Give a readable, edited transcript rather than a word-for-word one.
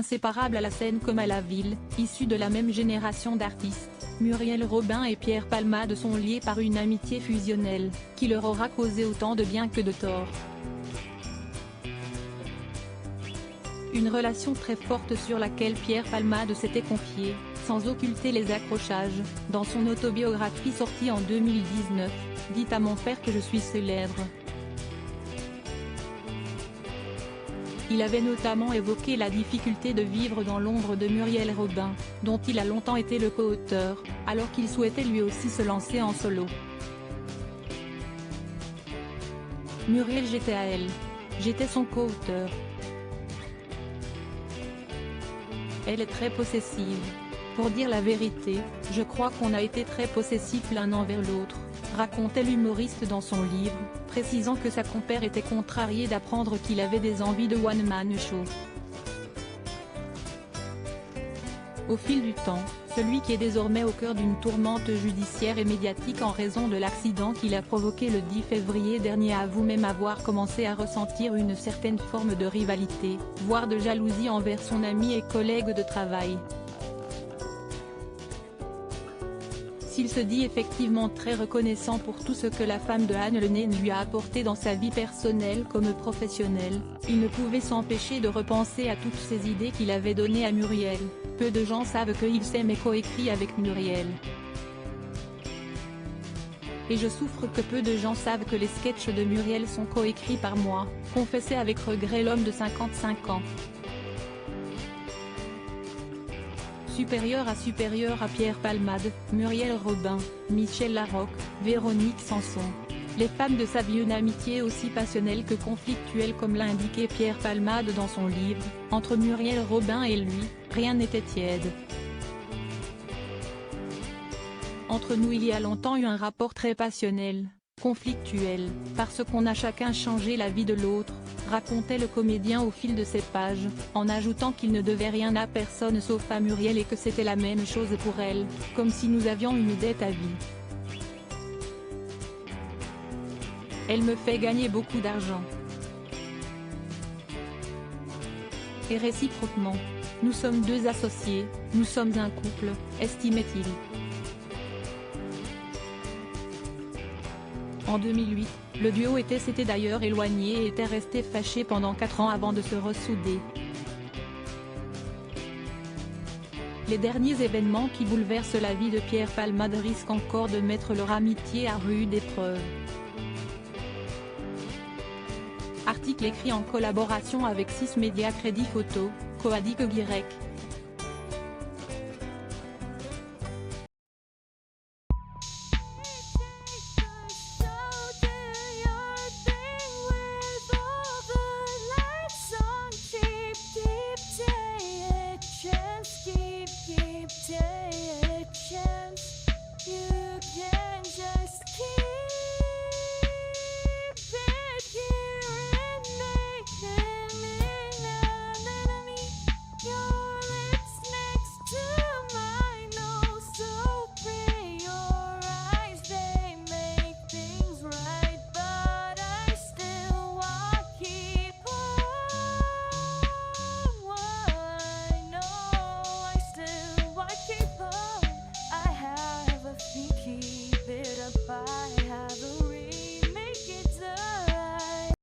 inséparables à la scène comme à la ville, issus de la même génération d'artistes. Muriel Robin et Pierre Palmade sont liés par une amitié fusionnelle, qui leur aura causé autant de bien que de tort. Une relation très forte sur laquelle Pierre Palmade s'était confié, sans occulter les accrochages, dans son autobiographie sortie en 2019, « Dites à mon père que je suis célèbre ». Il avait notamment évoqué la difficulté de vivre dans l'ombre de Muriel Robin, dont il a longtemps été le co-auteur, alors qu'il souhaitait lui aussi se lancer en solo. Muriel, j'étais à elle. J'étais son co-auteur. Elle est très possessive. Pour dire la vérité, je crois qu'on a été très possessifs l'un envers l'autre, racontait l'humoriste dans son livre, précisant que sa compère était contrariée d'apprendre qu'il avait des envies de one-man show. Au fil du temps, celui qui est désormais au cœur d'une tourmente judiciaire et médiatique en raison de l'accident qu'il a provoqué le 10 février dernier avoue même avoir commencé à ressentir une certaine forme de rivalité, voire de jalousie envers son ami et collègue de travail. S'il se dit effectivement très reconnaissant pour tout ce que la femme de Anne Le Naine lui a apporté dans sa vie personnelle comme professionnelle, il ne pouvait s'empêcher de repenser à toutes ces idées qu'il avait données à Muriel. Peu de gens savent qu'il s'aime et coécrit avec Muriel. Et je souffre que peu de gens savent que les sketchs de Muriel sont coécrits par moi, confessait avec regret l'homme de 55 ans. Supérieur à Pierre Palmade, Muriel Robin, Michel Larocque, Véronique Sanson. Les femmes de sa vie, une amitié aussi passionnelle que conflictuelle comme l'a indiqué Pierre Palmade dans son livre, entre Muriel Robin et lui, rien n'était tiède. Entre nous il y a longtemps eu un rapport très passionnel, conflictuel, parce qu'on a chacun changé la vie de l'autre, racontait le comédien au fil de ses pages, en ajoutant qu'il ne devait rien à personne sauf à Muriel et que c'était la même chose pour elle, comme si nous avions une dette à vie. Elle me fait gagner beaucoup d'argent. Et réciproquement. Nous sommes deux associés, nous sommes un couple, estimait-il. En 2008, le duo s'était d'ailleurs éloigné et était resté fâché pendant 4 ans avant de se ressouder. Les derniers événements qui bouleversent la vie de Pierre Palmade risquent encore de mettre leur amitié à rude épreuve. Article écrit en collaboration avec 6 médias Crédit Photo, Coadic Y.